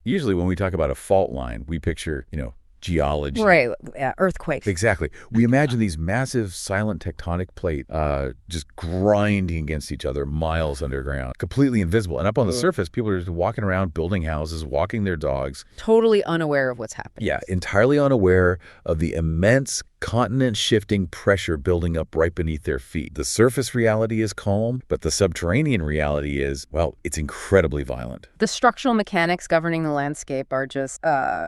Usually when we talk about a fault line, we picture, geology. Right, yeah, earthquakes. Exactly. We imagine these massive silent tectonic plate just grinding against each other miles underground, completely invisible. And up on the surface, people are just walking around, building houses, walking their dogs. Totally unaware of what's happening. Yeah, entirely unaware of the immense continent-shifting pressure building up right beneath their feet. The surface reality is calm, but the subterranean reality is, well, it's incredibly violent. The structural mechanics governing the landscape are just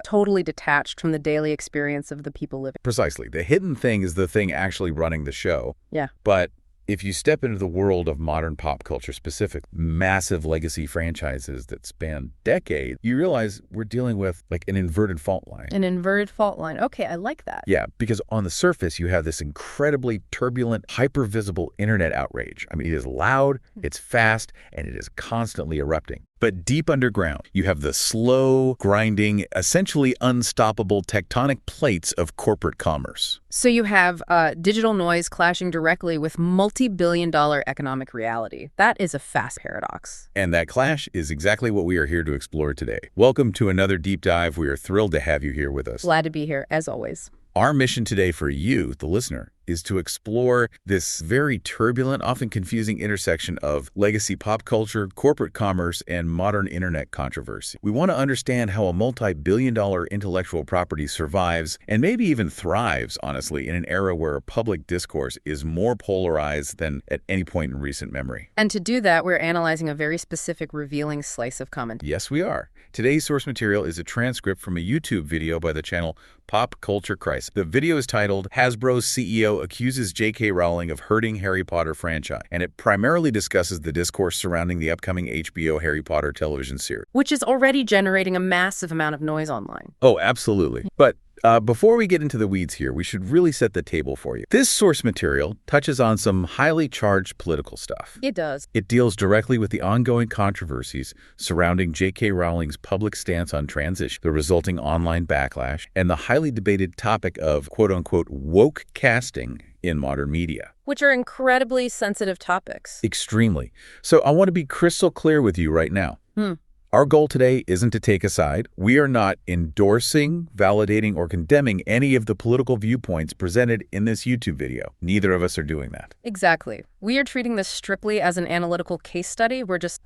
totally detached from the daily experience of the people living. Precisely. The hidden thing is the thing actually running the show. Yeah. But if you step into the world of modern pop culture, specific massive legacy franchises that span decades, you realize we're dealing with like an inverted fault line. An inverted fault line. Okay, I like that. Yeah, because on the surface, you have this incredibly turbulent, hyper-visible internet outrage. I mean, it is loud, it's fast, and it is constantly erupting. But deep underground, you have the slow, grinding, essentially unstoppable tectonic plates of corporate commerce. So you have digital noise clashing directly with multi-billion-dollar economic reality. That is a fast paradox. And that clash is exactly what we are here to explore today. Welcome to another deep dive. We are thrilled to have you here with us. Glad to be here, as always. Our mission today for you, the listener, is to explore this very turbulent, often confusing intersection of legacy pop culture, corporate commerce, and modern internet controversy. We want to understand how a multi-billion-dollar intellectual property survives and maybe even thrives, honestly, in an era where public discourse is more polarized than at any point in recent memory. And to do that, we're analyzing a very specific, revealing slice of commentary. Yes, we are. Today's source material is a transcript from a YouTube video by the channel Pop Culture Crisis. The video is titled, Hasbro's CEO Accuses J.K. Rowling of Hurting Harry Potter Franchise, and it primarily discusses the discourse surrounding the upcoming HBO Harry Potter television series. Which is already generating a massive amount of noise online. Oh, absolutely. But before we get into the weeds here, we should really set the table for you. This source material touches on some highly charged political stuff. It does. It deals directly with the ongoing controversies surrounding J.K. Rowling's public stance on transition, the resulting online backlash, and the highly debated topic of quote-unquote woke casting in modern media. Which are incredibly sensitive topics. Extremely. So I want to be crystal clear with you right now. Our goal today isn't to take a side. We are not endorsing, validating, or condemning any of the political viewpoints presented in this YouTube video. Neither of us are doing that. Exactly. We are treating this strictly as an analytical case study. We're just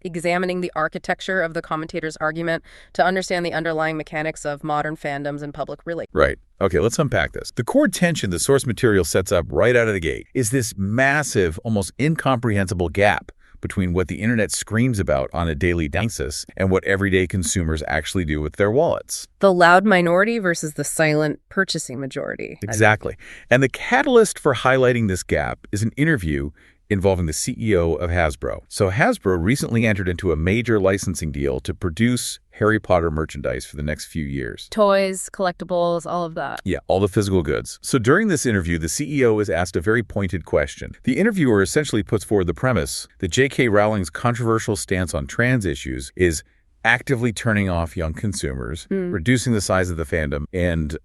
examining the architecture of the commentator's argument to understand the underlying mechanics of modern fandoms and public relations. Right. Okay, let's unpack this. The core tension the source material sets up right out of the gate is this massive, almost incomprehensible gap between what the internet screams about on a daily basis and what everyday consumers actually do with their wallets. The loud minority versus the silent purchasing majority. Exactly. And the catalyst for highlighting this gap is an interview involving the CEO of Hasbro. So Hasbro recently entered into a major licensing deal to produce Harry Potter merchandise for the next few years. Toys, collectibles, all of that. Yeah, all the physical goods. So during this interview, the CEO is asked a very pointed question. The interviewer essentially puts forward the premise that J.K. Rowling's controversial stance on trans issues is actively turning off young consumers, reducing the size of the fandom, and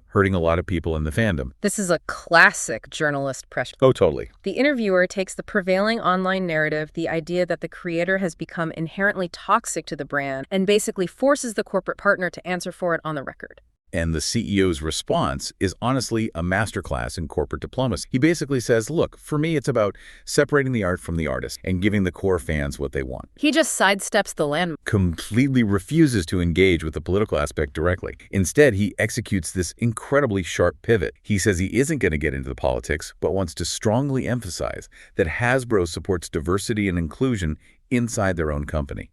hurting a lot of people in the fandom. This is a classic journalist pressure. Oh, totally. The interviewer takes the prevailing online narrative, the idea that the creator has become inherently toxic to the brand, and basically forces the corporate partner to answer for it on the record. And the CEO's response is honestly a masterclass in corporate diplomacy. He basically says, look, for me, it's about separating the art from the artist and giving the core fans what they want. He just sidesteps the land. Completely refuses to engage with the political aspect directly. Instead, he executes this incredibly sharp pivot. He says he isn't going to get into the politics, but wants to strongly emphasize that Hasbro supports diversity and inclusion inside their own company.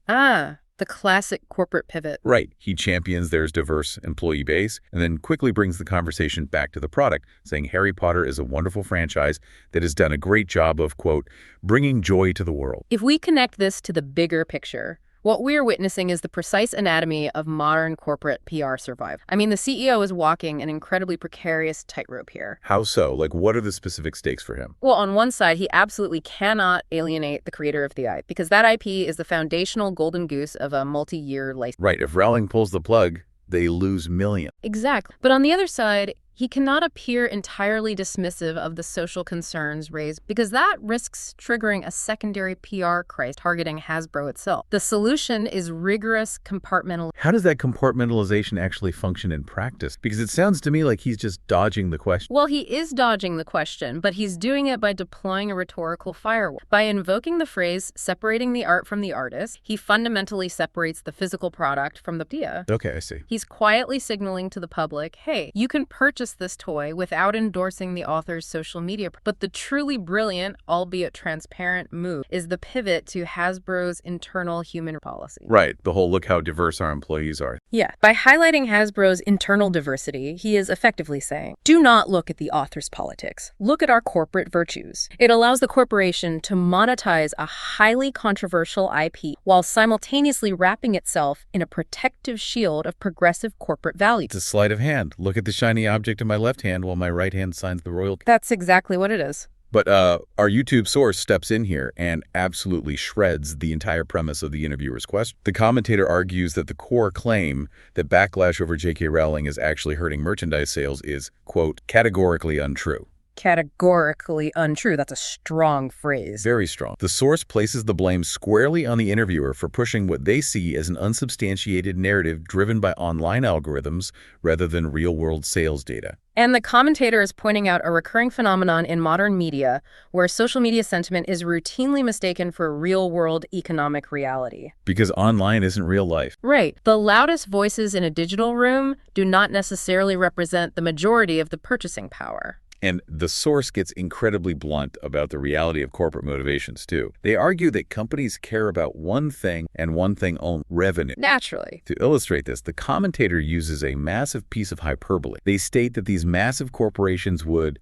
The classic corporate pivot. Right. He champions their diverse employee base and then quickly brings the conversation back to the product, saying Harry Potter is a wonderful franchise that has done a great job of, quote, bringing joy to the world. If we connect this to the bigger picture, what we're witnessing is the precise anatomy of modern corporate PR survival. I mean, the CEO is walking an incredibly precarious tightrope here. How so? Like, what are the specific stakes for him? Well, on one side, he absolutely cannot alienate the creator of the IP, because that IP is the foundational golden goose of a multi-year license. Right. If Rowling pulls the plug, they lose millions. Exactly. But on the other side, He cannot appear entirely dismissive of the social concerns raised because that risks triggering a secondary PR crisis targeting Hasbro itself. The solution is rigorous compartmentalization. How does that compartmentalization actually function in practice? Because it sounds to me like he's just dodging the question. Well, he is dodging the question, but he's doing it by deploying a rhetorical firewall. By invoking the phrase, separating the art from the artist, he fundamentally separates the physical product from the idea. Okay, I see. He's quietly signaling to the public, hey, you can purchase this toy without endorsing the author's social media. But the truly brilliant, albeit transparent move is the pivot to Hasbro's internal human policy. Right, the whole look how diverse our employees are. Yeah, by highlighting Hasbro's internal diversity, he is effectively saying, do not look at the author's politics. Look at our corporate virtues. It allows the corporation to monetize a highly controversial IP while simultaneously wrapping itself in a protective shield of progressive corporate values. It's a sleight of hand. Look at the shiny object in my left hand while my right hand signs the royal. That's exactly what it is. But our YouTube source steps in here and absolutely shreds the entire premise of the interviewer's question. The commentator argues that the core claim that backlash over J.K. Rowling is actually hurting merchandise sales is, quote, categorically untrue. Categorically untrue. That's a strong phrase. Very strong. The source places the blame squarely on the interviewer for pushing what they see as an unsubstantiated narrative driven by online algorithms rather than real-world sales data. And the commentator is pointing out a recurring phenomenon in modern media where social media sentiment is routinely mistaken for real-world economic reality. Because online isn't real life. Right. The loudest voices in a digital room do not necessarily represent the majority of the purchasing power. And the source gets incredibly blunt about the reality of corporate motivations, too. They argue that companies care about one thing and one thing only, revenue. Naturally. To illustrate this, the commentator uses a massive piece of hyperbole. They state that these massive corporations would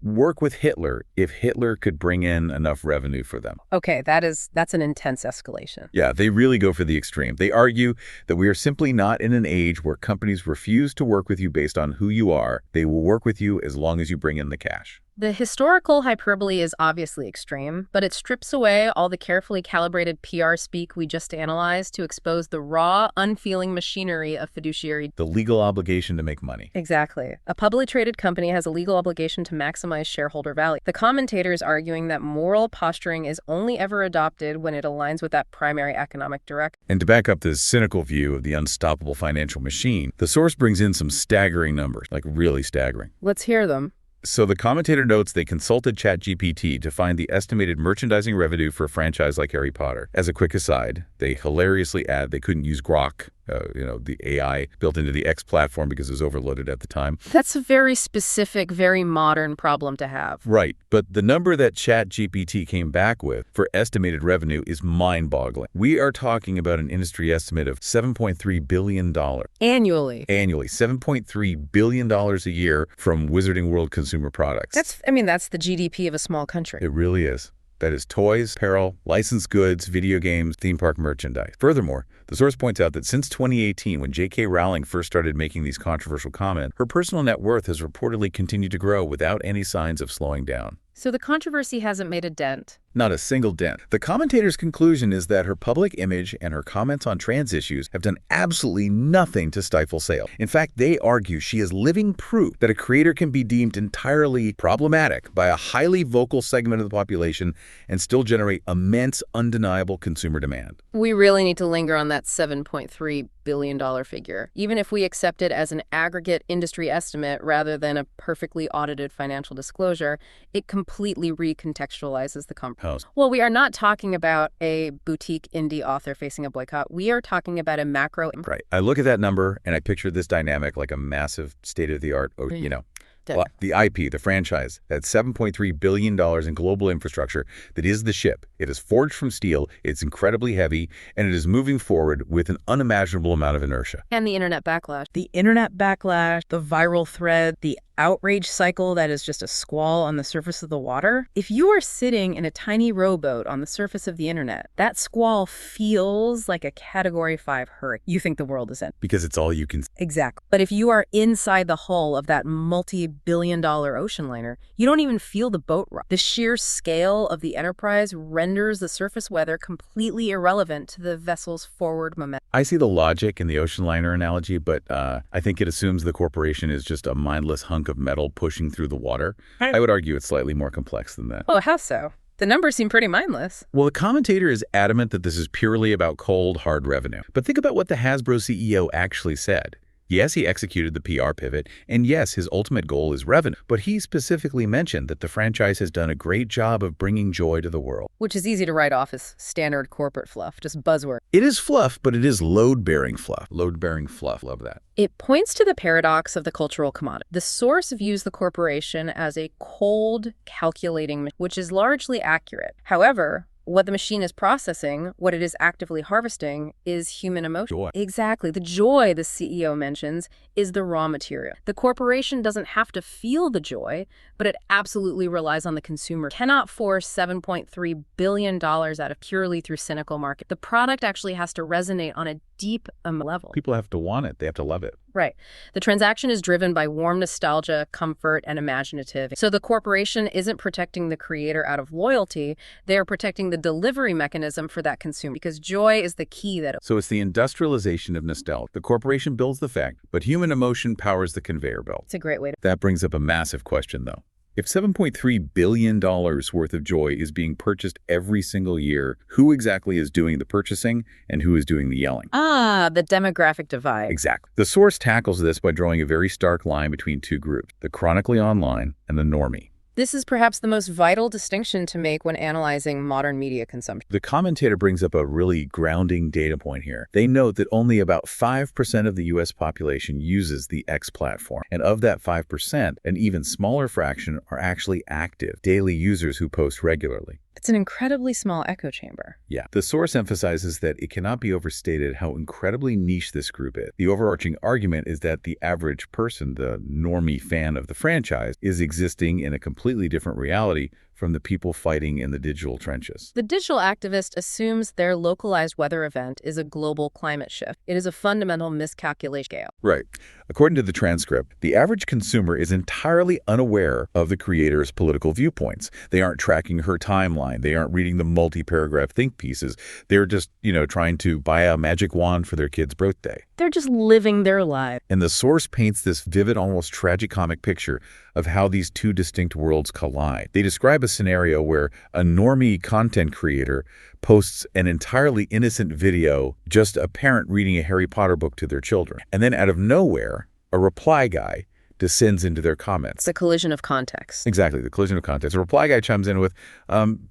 work with Hitler if Hitler could bring in enough revenue for them. Okay, that's an intense escalation. Yeah, they really go for the extreme. They argue that we are simply not in an age where companies refuse to work with you based on who you are. They will work with you as long as you bring in the cash. The historical hyperbole is obviously extreme, but it strips away all the carefully calibrated PR speak we just analyzed to expose the raw, unfeeling machinery of fiduciary. The legal obligation to make money. Exactly. A publicly traded company has a legal obligation to maximize shareholder value. The commentator is arguing that moral posturing is only ever adopted when it aligns with that primary economic directive. And to back up this cynical view of the unstoppable financial machine, the source brings in some staggering numbers, like really staggering. Let's hear them. So the commentator notes they consulted ChatGPT to find the estimated merchandising revenue for a franchise like Harry Potter. As a quick aside, they hilariously add they couldn't use Grok, the AI built into the X platform because it was overloaded at the time. That's a very specific, very modern problem to have. Right, but the number that ChatGPT came back with for estimated revenue is mind-boggling. We are talking about an industry estimate of $7.3 billion. Annually. Annually, $7.3 billion a year from Wizarding World Consumer Products. That's the GDP of a small country. It really is. That is toys, apparel, licensed goods, video games, theme park merchandise. Furthermore, the source points out that since 2018, when J.K. Rowling first started making these controversial comments, her personal net worth has reportedly continued to grow without any signs of slowing down. So the controversy hasn't made a dent. Not a single dent. The commentator's conclusion is that her public image and her comments on trans issues have done absolutely nothing to stifle sales. In fact, they argue she is living proof that a creator can be deemed entirely problematic by a highly vocal segment of the population and still generate immense, undeniable consumer demand. We really need to linger on that $7.3 billion figure. Even if we accept it as an aggregate industry estimate rather than a perfectly audited financial disclosure, it completely recontextualizes the conversation. Well, we are not talking about a boutique indie author facing a boycott. We are talking about a macro. Right. I look at that number and I picture this dynamic like a massive state-of-the-art, the IP, the franchise, that's $7.3 billion in global infrastructure that is the ship. It is forged from steel, it's incredibly heavy, and it is moving forward with an unimaginable amount of inertia. And the internet backlash. The internet backlash, the viral thread, the outrage cycle that is just a squall on the surface of the water. If you are sitting in a tiny rowboat on the surface of the internet, that squall feels like a Category 5 hurricane. You think the world is ending. Because it's all you can see. Exactly. But if you are inside the hull of that multi-billion-dollar ocean liner, you don't even feel the boat rock. The sheer scale of the enterprise renders the surface weather completely irrelevant to the vessel's forward momentum. I see the logic in the ocean liner analogy, but I think it assumes the corporation is just a mindless hunk of metal pushing through the water. I would argue it's slightly more complex than that. Oh, how so? The numbers seem pretty mindless. Well, the commentator is adamant that this is purely about cold, hard revenue. But think about what the Hasbro CEO actually said. Yes, he executed the PR pivot, and yes, his ultimate goal is revenue. But he specifically mentioned that the franchise has done a great job of bringing joy to the world. Which is easy to write off as standard corporate fluff, just buzzword. It is fluff, but it is load-bearing fluff. Load-bearing fluff. Love that. It points to the paradox of the cultural commodity. The source views the corporation as a cold, calculating machine, which is largely accurate. However, what the machine is processing, what it is actively harvesting, is human emotion. Joy. Exactly. The joy the CEO mentions is the raw material. The corporation doesn't have to feel the joy, but it absolutely relies on the consumer. Cannot force $7.3 billion out of purely through cynical market. The product actually has to resonate on a deep level. People have to want it. They have to love it. Right. The transaction is driven by warm nostalgia, comfort, and imaginative. So the corporation isn't protecting the creator out of loyalty. They are protecting the delivery mechanism for that consumer, because joy is the key that... So it's the industrialization of nostalgia. The corporation builds the fact, but human emotion powers the conveyor belt. It's a great way to... That brings up a massive question, though. If $7.3 billion worth of joy is being purchased every single year, who exactly is doing the purchasing and who is doing the yelling? The demographic divide. Exactly. The source tackles this by drawing a very stark line between two groups, the chronically online and the normie. This is perhaps the most vital distinction to make when analyzing modern media consumption. The commentator brings up a really grounding data point here. They note that only about 5% of the U.S. population uses the X platform. And of that 5%, an even smaller fraction are actually active, daily users who post regularly. It's an incredibly small echo chamber. Yeah. The source emphasizes that it cannot be overstated how incredibly niche this group is. The overarching argument is that the average person, the normie fan of the franchise, is existing in a completely different reality from the people fighting in the digital trenches. The digital activist assumes their localized weather event is a global climate shift. It is a fundamental miscalculation scale. Right. According to the transcript, the average consumer is entirely unaware of the creator's political viewpoints. They aren't tracking her timeline. They aren't reading the multi-paragraph think pieces. They're just, trying to buy a magic wand for their kid's birthday. They're just living their lives. And the source paints this vivid, almost tragicomic picture of how these two distinct worlds collide. They describe a scenario where a normie content creator posts an entirely innocent video, just a parent reading a Harry Potter book to their children. And then out of nowhere, a reply guy descends into their comments. The collision of context. Exactly, the collision of context. A reply guy chimes in with,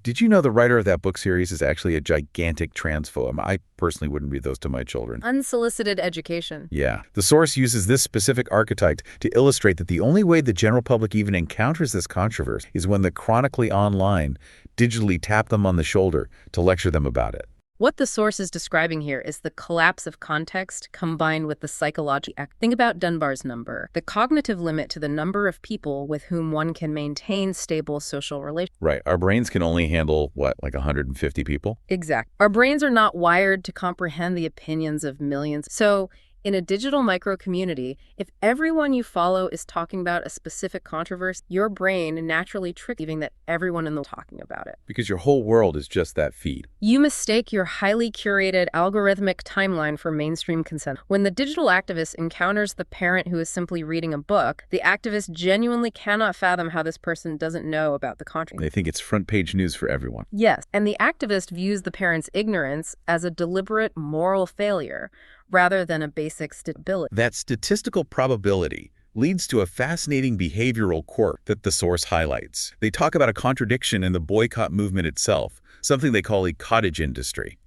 did you know the writer of that book series is actually a gigantic transphobe? I personally wouldn't read those to my children. Unsolicited education. Yeah. The source uses this specific archetype to illustrate that the only way the general public even encounters this controversy is when the chronically online digitally tap them on the shoulder to lecture them about it. What the source is describing here is the collapse of context combined with the psychological. Think about Dunbar's number, the cognitive limit to the number of people with whom one can maintain stable social relations. Right. Our brains can only handle, like 150 people? Exactly. Our brains are not wired to comprehend the opinions of millions. So, in a digital micro-community, if everyone you follow is talking about a specific controversy, your brain naturally tricks believing that everyone in the talking about it. Because your whole world is just that feed. You mistake your highly curated algorithmic timeline for mainstream consent. When the digital activist encounters the parent who is simply reading a book, the activist genuinely cannot fathom how this person doesn't know about the controversy. They think it's front-page news for everyone. Yes, and the activist views the parent's ignorance as a deliberate moral failure, rather than a basic stability. That statistical probability leads to a fascinating behavioral quirk that the source highlights. They talk about a contradiction in the boycott movement itself, something they call a cottage industry.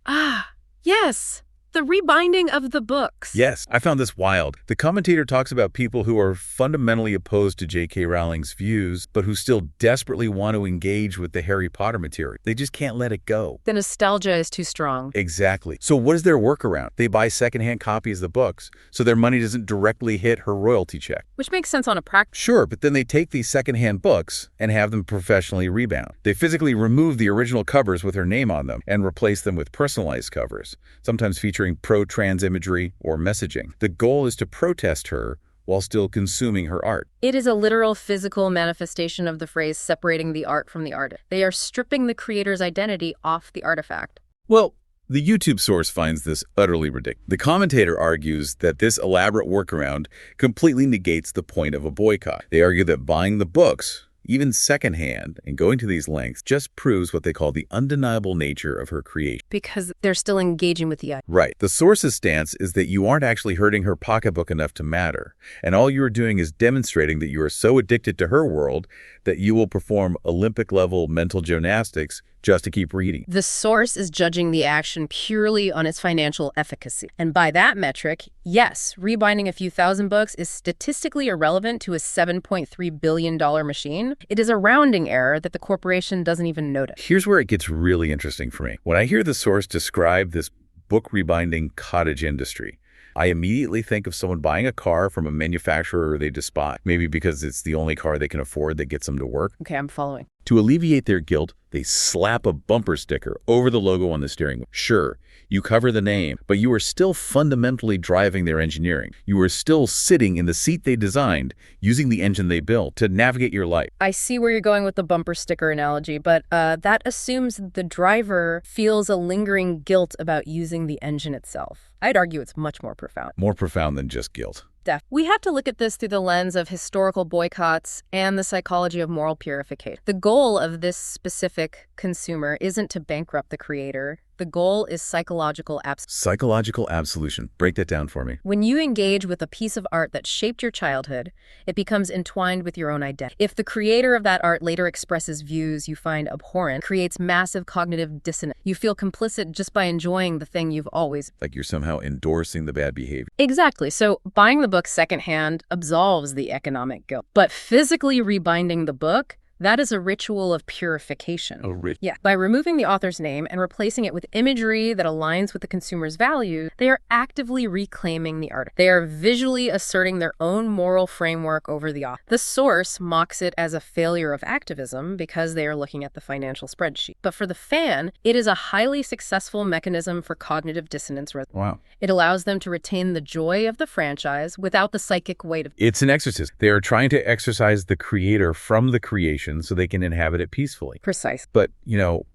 Yes. The rebinding of the books. Yes, I found this wild. The commentator talks about people who are fundamentally opposed to J.K. Rowling's views, but who still desperately want to engage with the Harry Potter material. They just can't let it go. The nostalgia is too strong. Exactly. So what is their workaround? They buy secondhand copies of the books, so their money doesn't directly hit her royalty check. Which makes sense on a practice. Sure, but then they take these secondhand books and have them professionally rebound. They physically remove the original covers with her name on them and replace them with personalized covers, sometimes featuring pro-trans imagery or messaging. The goal is to protest her while still consuming her art. It is a literal physical manifestation of the phrase separating the art from the artist. They are stripping the creator's identity off the artifact. Well, The YouTube source finds this utterly ridiculous. The commentator argues that this elaborate workaround completely negates the point of a boycott. They argue that buying the books, even secondhand, and going to these lengths just proves what they call the undeniable nature of her creation. Because they're still engaging with the idea. Right. The source's stance is that you aren't actually hurting her pocketbook enough to matter, and all you are doing is demonstrating that you are so addicted to her world that you will perform Olympic-level mental gymnastics just to keep reading. The source is judging the action purely on its financial efficacy. And by that metric, yes, rebinding a few thousand books is statistically irrelevant to a $7.3 billion machine. It is a rounding error that the corporation doesn't even notice. Here's where it gets really interesting for me. When I hear the source describe this book rebinding cottage industry, I immediately think of someone buying a car from a manufacturer they despise, maybe because it's the only car they can afford that gets them to work. Okay, I'm following. To alleviate their guilt, they slap a bumper sticker over the logo on the steering wheel. Sure, you cover the name, but you are still fundamentally driving their engineering. You are still sitting in the seat they designed, using the engine they built to navigate your life. I see where you're going with the bumper sticker analogy, but that assumes the driver feels a lingering guilt about using the engine itself. I'd argue it's much more profound. More profound than just guilt. We have to look at this through the lens of historical boycotts and the psychology of moral purification. The goal of this specific consumer isn't to bankrupt the creator. The goal is psychological absolution. Psychological absolution. Break that down for me. When you engage with a piece of art that shaped your childhood, it becomes entwined with your own identity. If the creator of that art later expresses views you find abhorrent, creates massive cognitive dissonance, you feel complicit just by enjoying the thing you've always... Like you're somehow endorsing the bad behavior. Exactly. So buying the book secondhand absolves the economic guilt. But physically rebinding the book, that is a ritual of purification. Yeah. By removing the author's name and replacing it with imagery that aligns with the consumer's values, they are actively reclaiming the art. They are visually asserting their own moral framework over the author. The source mocks it as a failure of activism because they are looking at the financial spreadsheet. But for the fan, it is a highly successful mechanism for cognitive dissonance. Wow. It allows them to retain the joy of the franchise without the psychic weight of... It's an exorcism. They are trying to exorcise the creator from the creation so they can inhabit it peacefully. Precise. But,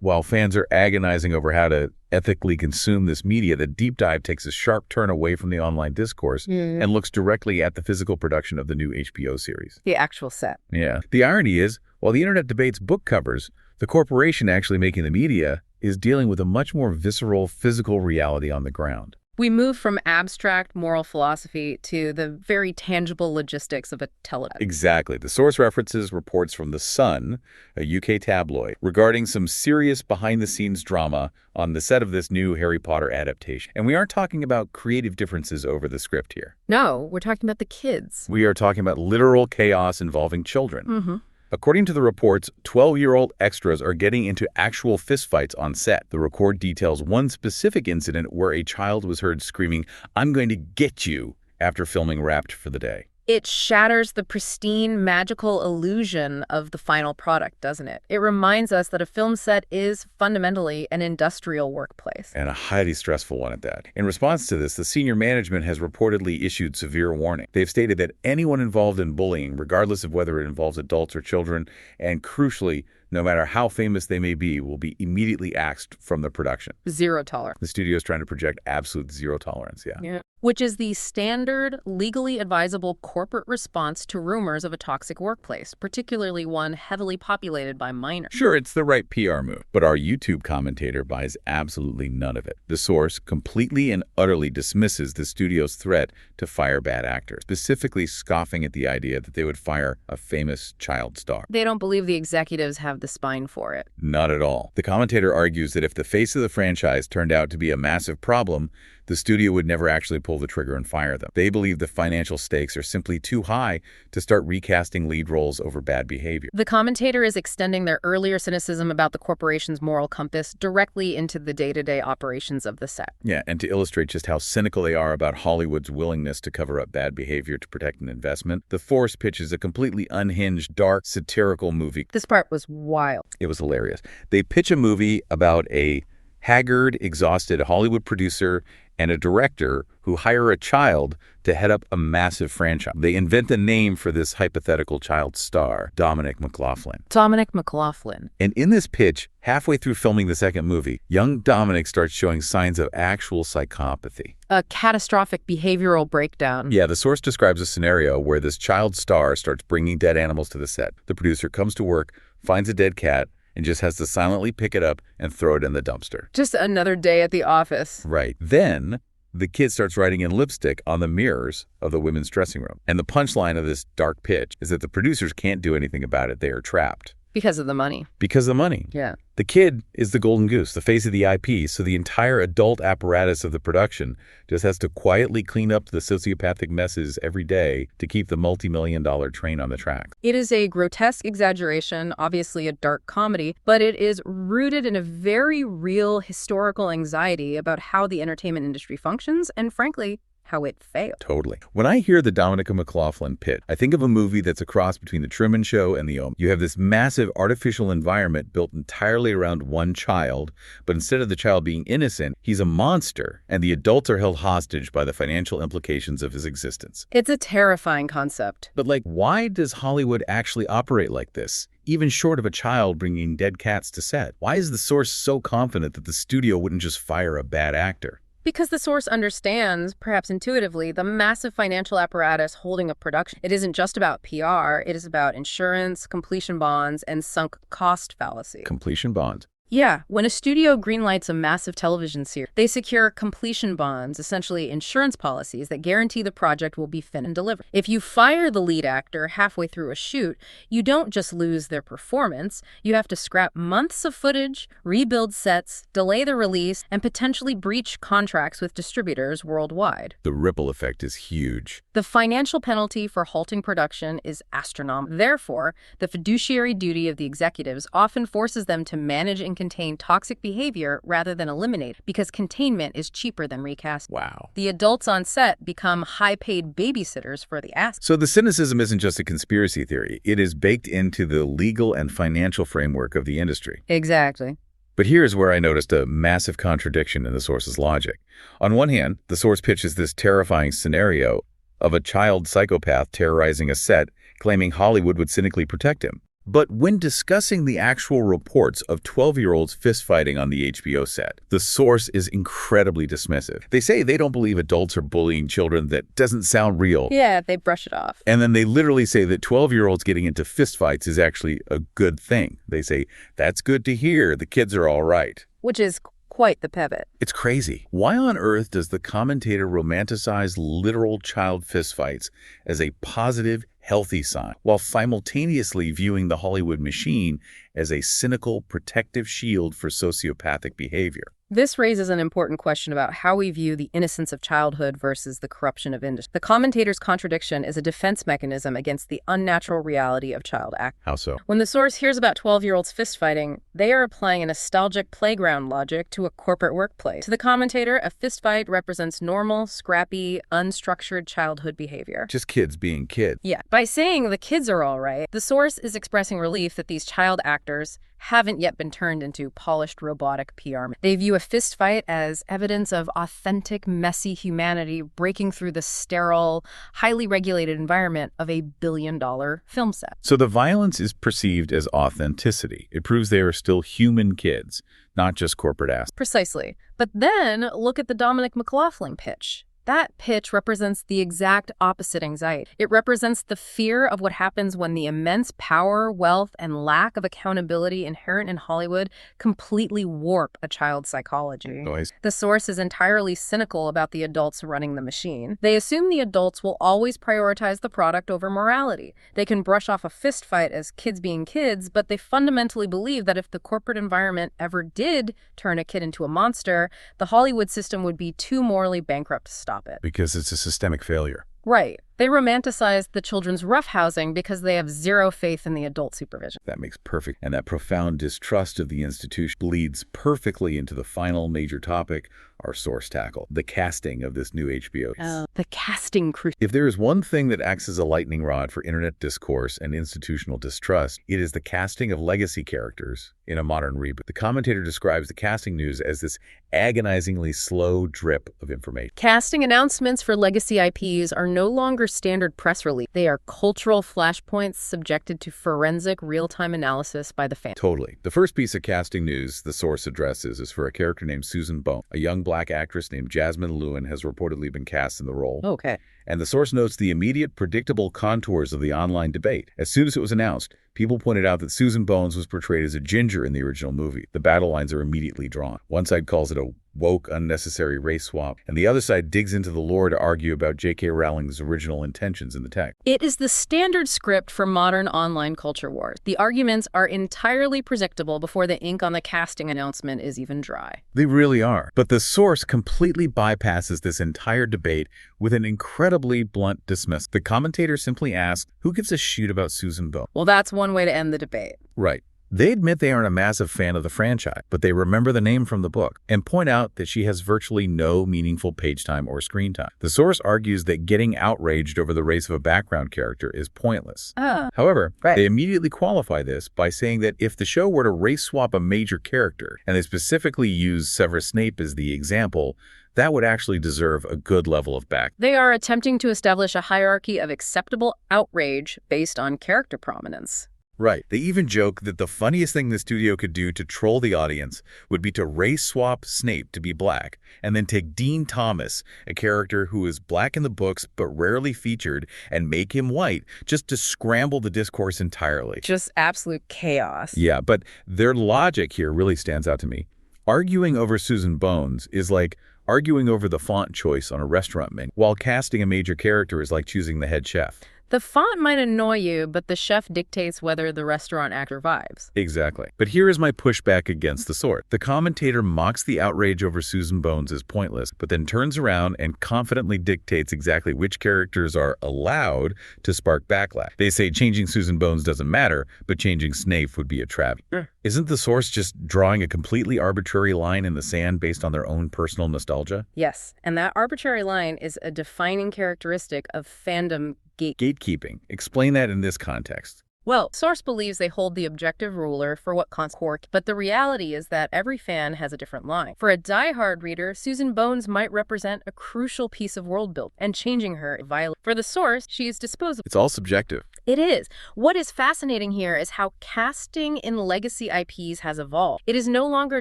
while fans are agonizing over how to ethically consume this media, the deep dive takes a sharp turn away from the online discourse and looks directly at the physical production of the new HBO series. The actual set. Yeah. The irony is, while the internet debates book covers, the corporation actually making the media is dealing with a much more visceral, physical reality on the ground. We move from abstract moral philosophy to the very tangible logistics of a television. Exactly. The source references reports from The Sun, a UK tabloid, regarding some serious behind-the-scenes drama on the set of this new Harry Potter adaptation. And we aren't talking about creative differences over the script here. No, we're talking about the kids. We are talking about literal chaos involving children. According to the reports, 12-year-old extras are getting into actual fistfights on set. The record details one specific incident where a child was heard screaming, "I'm going to get you," after filming Wrapped for the day. It shatters the pristine, magical illusion of the final product, doesn't it? It reminds us that a film set is fundamentally an industrial workplace. And a highly stressful one at that. In response to this, the senior management has reportedly issued severe warning. They've stated that anyone involved in bullying, regardless of whether it involves adults or children, and crucially, no matter how famous they may be, will be immediately axed from the production. Zero tolerance. The studio is trying to project absolute zero tolerance, Yeah. Which is the standard, legally advisable corporate response to rumors of a toxic workplace, particularly one heavily populated by minors. Sure, it's the right PR move, but our YouTube commentator buys absolutely none of it. The source completely and utterly dismisses the studio's threat to fire bad actors, specifically scoffing at the idea that they would fire a famous child star. They don't believe the executives have the spine for it. Not at all. The commentator argues that if the face of the franchise turned out to be a massive problem, the studio would never actually pull the trigger and fire them. They believe the financial stakes are simply too high to start recasting lead roles over bad behavior. The commentator is extending their earlier cynicism about the corporation's moral compass directly into the day-to-day operations of the set. Yeah, and to illustrate just how cynical they are about Hollywood's willingness to cover up bad behavior to protect an investment, the Force pitches a completely unhinged, dark, satirical movie. This part was wild. It was hilarious. They pitch a movie about a haggard, exhausted Hollywood producer and a director who hire a child to head up a massive franchise. They invent a name for this hypothetical child star, Dominic McLaughlin. Dominic McLaughlin. And in this pitch, halfway through filming the second movie, young Dominic starts showing signs of actual psychopathy. A catastrophic behavioral breakdown. Yeah, the source describes a scenario where this child star starts bringing dead animals to the set. The producer comes to work, finds a dead cat, and just has to silently pick it up and throw it in the dumpster. Just another day at the office. Right. Then the kid starts writing in lipstick on the mirrors of the women's dressing room. And the punchline of this dark pitch is that the producers can't do anything about it. They are trapped. Because of the money. Because of the money. Yeah. The kid is the golden goose, the face of the IP, so the entire adult apparatus of the production just has to quietly clean up the sociopathic messes every day to keep the multi-million-dollar train on the track. It is a grotesque exaggeration, obviously a dark comedy, but it is rooted in a very real historical anxiety about how the entertainment industry functions and, frankly, how it failed. Totally. When I hear the Dominic McLaughlin pitch, I think of a movie that's a cross between The Truman Show and The Omen. You have this massive artificial environment built entirely around one child, but instead of the child being innocent, he's a monster, and the adults are held hostage by the financial implications of his existence. It's a terrifying concept. But why does Hollywood actually operate like this? Even short of a child bringing dead cats to set. Why is the source so confident that the studio wouldn't just fire a bad actor? Because the source understands, perhaps intuitively, the massive financial apparatus holding a production. It isn't just about PR, it is about insurance, completion bonds, and sunk cost fallacy. Completion bonds. Yeah, when a studio greenlights a massive television series, they secure completion bonds, essentially insurance policies that guarantee the project will be finished and delivered. If you fire the lead actor halfway through a shoot, you don't just lose their performance, you have to scrap months of footage, rebuild sets, delay the release, and potentially breach contracts with distributors worldwide. The ripple effect is huge. The financial penalty for halting production is astronomical. Therefore, the fiduciary duty of the executives often forces them to manage and contain toxic behavior rather than eliminate, because containment is cheaper than recasting. Wow. The adults on set become high-paid babysitters for the assets. So the cynicism isn't just a conspiracy theory. It is baked into the legal and financial framework of the industry. Exactly. But here's where I noticed a massive contradiction in the source's logic. On one hand, the source pitches this terrifying scenario of a child psychopath terrorizing a set, claiming Hollywood would cynically protect him. But when discussing the actual reports of 12-year-olds fistfighting on the HBO set, the source is incredibly dismissive. They say they don't believe adults are bullying children. That doesn't sound real. Yeah, they brush it off. And then they literally say that 12-year-olds getting into fistfights is actually a good thing. They say, that's good to hear. The kids are all right. Which is quite the pivot. It's crazy. Why on earth does the commentator romanticize literal child fistfights as a positive, healthy sign, while simultaneously viewing the Hollywood machine as a cynical, protective shield for sociopathic behavior? This raises an important question about how we view the innocence of childhood versus the corruption of industry. The commentator's contradiction is a defense mechanism against the unnatural reality of child act. How so? When the source hears about 12-year-olds fistfighting, they are applying a nostalgic playground logic to a corporate workplace. To the commentator, a fistfight represents normal, scrappy, unstructured childhood behavior. Just kids being kids. Yeah. By saying the kids are all right, the source is expressing relief that these child actors haven't yet been turned into polished robotic PR. They view a fistfight as evidence of authentic, messy humanity breaking through the sterile, highly regulated environment of a billion-dollar film set. So the violence is perceived as authenticity. It proves they are still human kids, not just corporate assets. Precisely. But then look at the Dominic McLaughlin pitch. That pitch represents the exact opposite anxiety. It represents the fear of what happens when the immense power, wealth, and lack of accountability inherent in Hollywood completely warp a child's psychology. Noise. The source is entirely cynical about the adults running the machine. They assume the adults will always prioritize the product over morality. They can brush off a fistfight as kids being kids, but they fundamentally believe that if the corporate environment ever did turn a kid into a monster, the Hollywood system would be too morally bankrupt to stop it. Because it's a systemic failure. Right. They romanticize the children's roughhousing because they have zero faith in the adult supervision. That makes perfect. And that profound distrust of the institution bleeds perfectly into the final major topic our source tackle, the casting of this new HBO. Oh, the casting crew. If there is one thing that acts as a lightning rod for internet discourse and institutional distrust, it is the casting of legacy characters in a modern reboot. The commentator describes the casting news as this agonizingly slow drip of information. Casting announcements for legacy IPs are no longer standard press release. They are cultural flashpoints subjected to forensic real-time analysis by the fan. Totally. The first piece of casting news the source addresses is for a character named Susan Bones. A young black actress named Jasmine Lewin has reportedly been cast in the role. Okay. And the source notes the immediate, predictable contours of the online debate. As soon as it was announced, people pointed out that Susan Bones was portrayed as a ginger in the original movie. The battle lines are immediately drawn. One side calls it a woke, unnecessary race swap, and the other side digs into the lore to argue about J.K. Rowling's original intentions in the text. It is the standard script for modern online culture wars. The arguments are entirely predictable before the ink on the casting announcement is even dry. They really are. But the source completely bypasses this entire debate with an incredibly blunt dismissal. The commentator simply asks, who gives a shoot about Susan Bones? Well, that's one way to end the debate. Right. They admit they aren't a massive fan of the franchise, but they remember the name from the book and point out that she has virtually no meaningful page time or screen time. The source argues that getting outraged over the race of a background character is pointless. However, they immediately qualify this by saying that if the show were to race swap a major character, and they specifically use Severus Snape as the example, that would actually deserve a good level of back. They are attempting to establish a hierarchy of acceptable outrage based on character prominence. Right. They even joke that the funniest thing the studio could do to troll the audience would be to race swap Snape to be black, and then take Dean Thomas, a character who is black in the books but rarely featured, and make him white, just to scramble the discourse entirely. Just absolute chaos. Yeah, but their logic here really stands out to me. Arguing over Susan Bones is like arguing over the font choice on a restaurant menu, while casting a major character is like choosing the head chef. The font might annoy you, but the chef dictates whether the restaurant actor vibes. Exactly. But here is my pushback against the source. The commentator mocks the outrage over Susan Bones as pointless, but then turns around and confidently dictates exactly which characters are allowed to spark backlash. They say changing Susan Bones doesn't matter, but changing Snape would be a travesty. Isn't the source just drawing a completely arbitrary line in the sand based on their own personal nostalgia? Yes, and that arbitrary line is a defining characteristic of fandom gatekeeping. Explain that in this context. Well, source believes they hold the objective ruler for what constitutes, but the reality is that every fan has a different line. For a diehard reader, Susan Bones might represent a crucial piece of world building, and changing her is violent. For the source, she is disposable. It's all subjective. It is. What is fascinating here is how casting in legacy IPs has evolved. It is no longer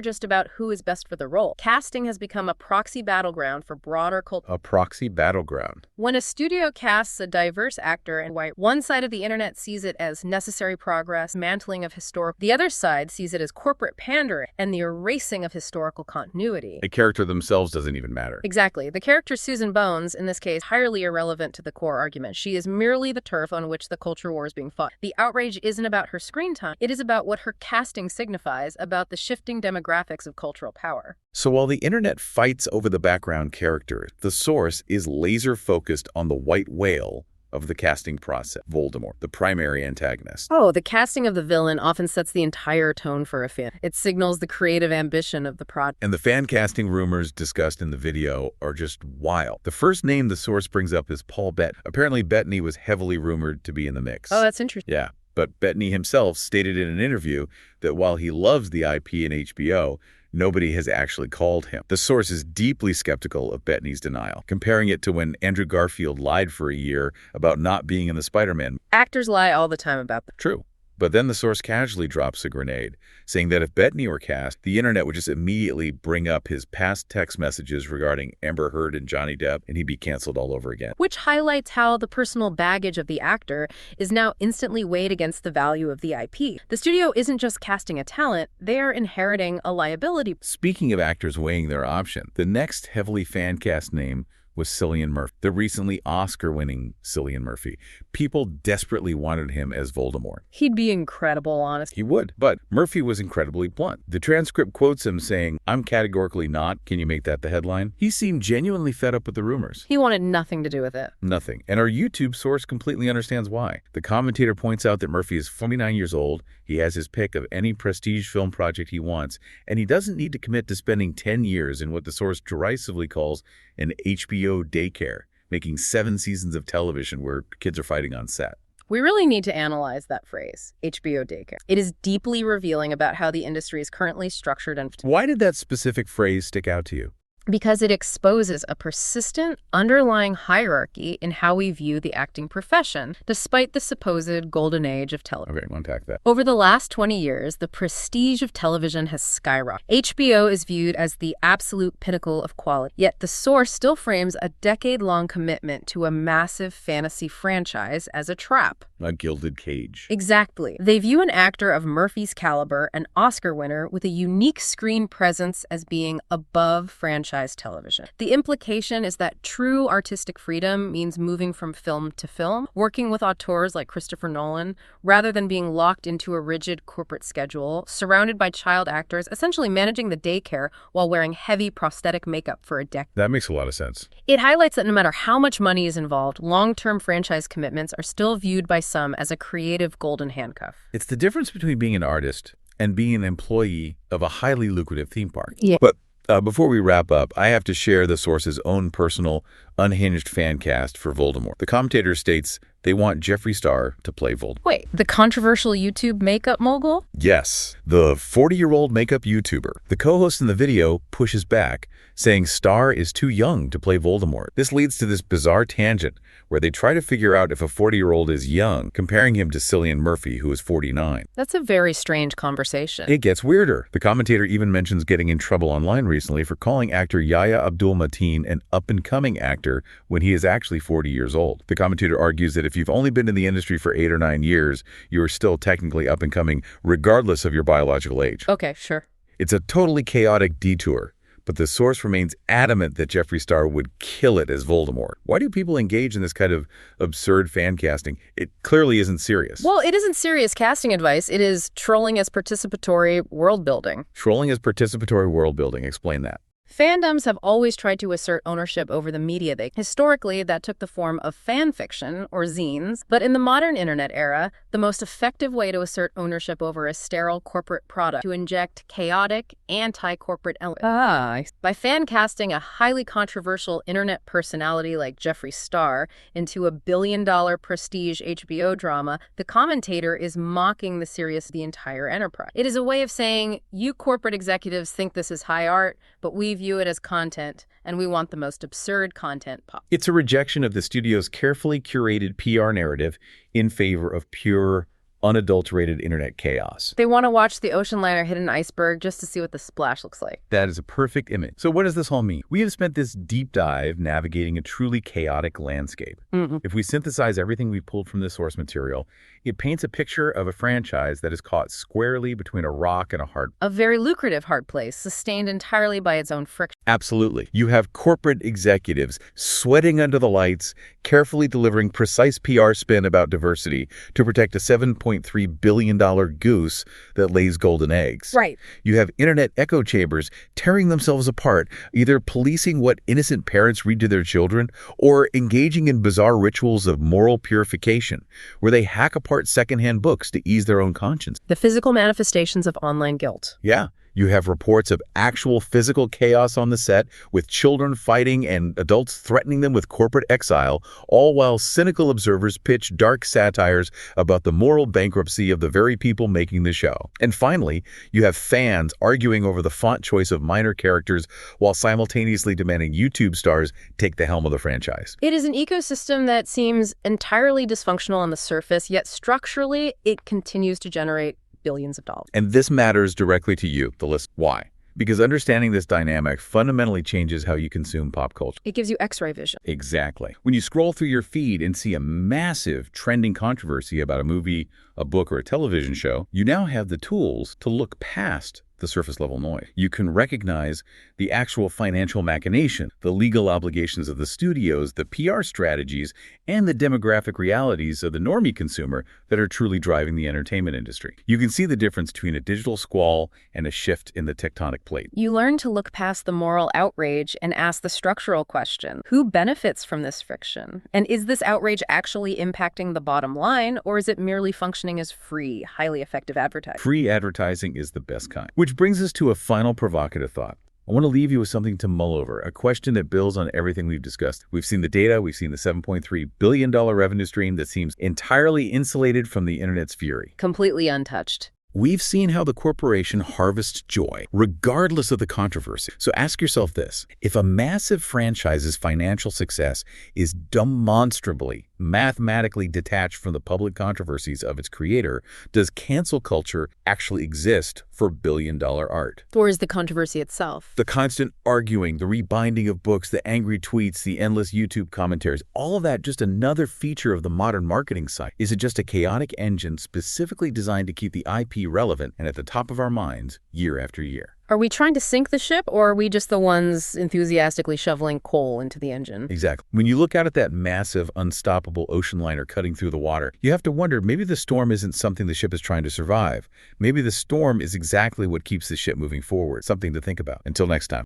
just about who is best for the role. Casting has become a proxy battleground for broader culture. A proxy battleground. When a studio casts a diverse actor in white, one side of the internet sees it as necessary progress, mantling of historical. The other side sees it as corporate pandering and the erasing of historical continuity. The character themselves doesn't even matter. Exactly. The character Susan Bones, in this case, highly irrelevant to the core argument. She is merely the turf on which the culture war is being fought. The outrage isn't about her screen time. It is about what her casting signifies, about the shifting demographics of cultural power. So while the internet fights over the background character, the source is laser focused on the white whale of the casting process, Voldemort, the primary antagonist. Oh, the casting of the villain often sets the entire tone for a fan. It signals the creative ambition of the project. And the fan casting rumors discussed in the video are just wild. The first name the source brings up is Paul Bettany. Apparently Bettany was heavily rumored to be in the mix. Oh, that's interesting. Yeah, but Bettany himself stated in an interview that while he loves the IP and HBO, nobody has actually called him. The source is deeply skeptical of Bettany's denial, comparing it to when Andrew Garfield lied for a year about not being in the Spider-Man. Actors lie all the time about that. True. But then the source casually drops a grenade, saying that if Bettany were cast, the internet would just immediately bring up his past text messages regarding Amber Heard and Johnny Depp, and he'd be canceled all over again. Which highlights how the personal baggage of the actor is now instantly weighed against the value of the IP. The studio isn't just casting a talent, they are inheriting a liability. Speaking of actors weighing their option, the next heavily fan-cast name was Cillian Murphy, the recently Oscar-winning Cillian Murphy. People desperately wanted him as Voldemort. He'd be incredible, honestly. He would, but Murphy was incredibly blunt. The transcript quotes him saying, "I'm categorically not. Can you make that the headline?" He seemed genuinely fed up with the rumors. He wanted nothing to do with it. Nothing. And our YouTube source completely understands why. The commentator points out that Murphy is 49 years old, he has his pick of any prestige film project he wants, and he doesn't need to commit to spending 10 years in what the source derisively calls an HBO daycare, making 7 seasons of television where kids are fighting on set. We really need to analyze that phrase, HBO daycare. It is deeply revealing about how the industry is currently structured and... Why did that specific phrase stick out to you? Because it exposes a persistent underlying hierarchy in how we view the acting profession, despite the supposed golden age of television. Okay, unpack that. Over the last 20 years, the prestige of television has skyrocketed. HBO is viewed as the absolute pinnacle of quality, yet the source still frames a decade-long commitment to a massive fantasy franchise as a trap. A gilded cage. Exactly. They view an actor of Murphy's caliber, an Oscar winner with a unique screen presence, as being above franchise television. The implication is that true artistic freedom means moving from film to film, working with auteurs like Christopher Nolan, rather than being locked into a rigid corporate schedule, surrounded by child actors, essentially managing the daycare while wearing heavy prosthetic makeup for a decade. That makes a lot of sense. It highlights that no matter how much money is involved, long-term franchise commitments are still viewed by some as a creative golden handcuff. It's the difference between being an artist and being an employee of a highly lucrative theme park. Yeah. But before we wrap up, I have to share the source's own personal, unhinged fan cast for Voldemort. The commentator states they want Jeffree Star to play Voldemort. Wait, the controversial YouTube makeup mogul? Yes, the 40-year-old makeup YouTuber. The co-host in the video pushes back, saying Star is too young to play Voldemort. This leads to this bizarre tangent where they try to figure out if a 40-year-old is young, comparing him to Cillian Murphy, who is 49. That's a very strange conversation. It gets weirder. The commentator even mentions getting in trouble online recently for calling actor Yahya Abdul-Mateen an up-and-coming actor when he is actually 40 years old. The commentator argues that if you've only been in the industry for 8 or 9 years, you are still technically up-and-coming regardless of your biological age. Okay, sure. It's a totally chaotic detour, but the source remains adamant that Jeffree Star would kill it as Voldemort. Why do people engage in this kind of absurd fan casting? It clearly isn't serious. Well, it isn't serious casting advice. It is trolling as participatory world building. Trolling as participatory world building. Explain that. Fandoms have always tried to assert ownership over the media they... Historically, that took the form of fan fiction, or zines, but in the modern internet era, the most effective way to assert ownership over a sterile corporate product to inject chaotic, anti-corporate elements. By fan casting a highly controversial internet personality like Jeffree Star into a billion-dollar prestige HBO drama, the commentator is mocking the seriousness of the entire enterprise. It is a way of saying, you corporate executives think this is high art, but we view it as content, and we want the most absurd content pop. It's a rejection of the studio's carefully curated PR narrative in favor of pure, unadulterated internet chaos. They want to watch the ocean liner hit an iceberg just to see what the splash looks like. That is a perfect image. So what does this all mean? We have spent this deep dive navigating a truly chaotic landscape. If we synthesize everything we've pulled from this source material, it paints a picture of a franchise that is caught squarely between a rock and a hard place. A very lucrative hard place, sustained entirely by its own friction. Absolutely. You have corporate executives sweating under the lights, carefully delivering precise PR spin about diversity to protect a $7.3 billion goose that lays golden eggs. Right. You have internet echo chambers tearing themselves apart, either policing what innocent parents read to their children or engaging in bizarre rituals of moral purification, where they hack apart secondhand books to ease their own conscience. The physical manifestations of online guilt. Yeah. You have reports of actual physical chaos on the set, with children fighting and adults threatening them with corporate exile, all while cynical observers pitch dark satires about the moral bankruptcy of the very people making the show. And finally, you have fans arguing over the font choice of minor characters while simultaneously demanding YouTube stars take the helm of the franchise. It is an ecosystem that seems entirely dysfunctional on the surface, yet structurally, it continues to generate billions of dollars. And this matters directly to you, the listener. Why? Because understanding this dynamic fundamentally changes how you consume pop culture. It gives you X-ray vision. Exactly. When you scroll through your feed and see a massive trending controversy about a movie, a book, or a television show, you now have the tools to look past the surface level noise. You can recognize the actual financial machination, the legal obligations of the studios, the PR strategies, and the demographic realities of the normie consumer that are truly driving the entertainment industry. You can see the difference between a digital squall and a shift in the tectonic plate. You learn to look past the moral outrage and ask the structural question: who benefits from this friction? And is this outrage actually impacting the bottom line, or is it merely functioning as free, highly effective advertising? Free advertising is the best kind. Which brings us to a final provocative thought. I want to leave you with something to mull over, a question that builds on everything we've discussed. We've seen the data, we've seen the $7.3 billion revenue stream that seems entirely insulated from the internet's fury. Completely untouched. We've seen how the corporation harvests joy, regardless of the controversy. So ask yourself this: if a massive franchise's financial success is demonstrably, mathematically detached from the public controversies of its creator, does cancel culture actually exist for billion-dollar art? Or is the controversy itself? The constant arguing, the rebinding of books, the angry tweets, the endless YouTube commentaries, all of that just another feature of the modern marketing site? Is it just a chaotic engine specifically designed to keep the IP relevant and at the top of our minds year after year? Are we trying to sink the ship, or are we just the ones enthusiastically shoveling coal into the engine? Exactly. When you look out at that massive, unstoppable ocean liner cutting through the water, you have to wonder, maybe the storm isn't something the ship is trying to survive. Maybe the storm is exactly what keeps the ship moving forward. Something to think about. Until next time.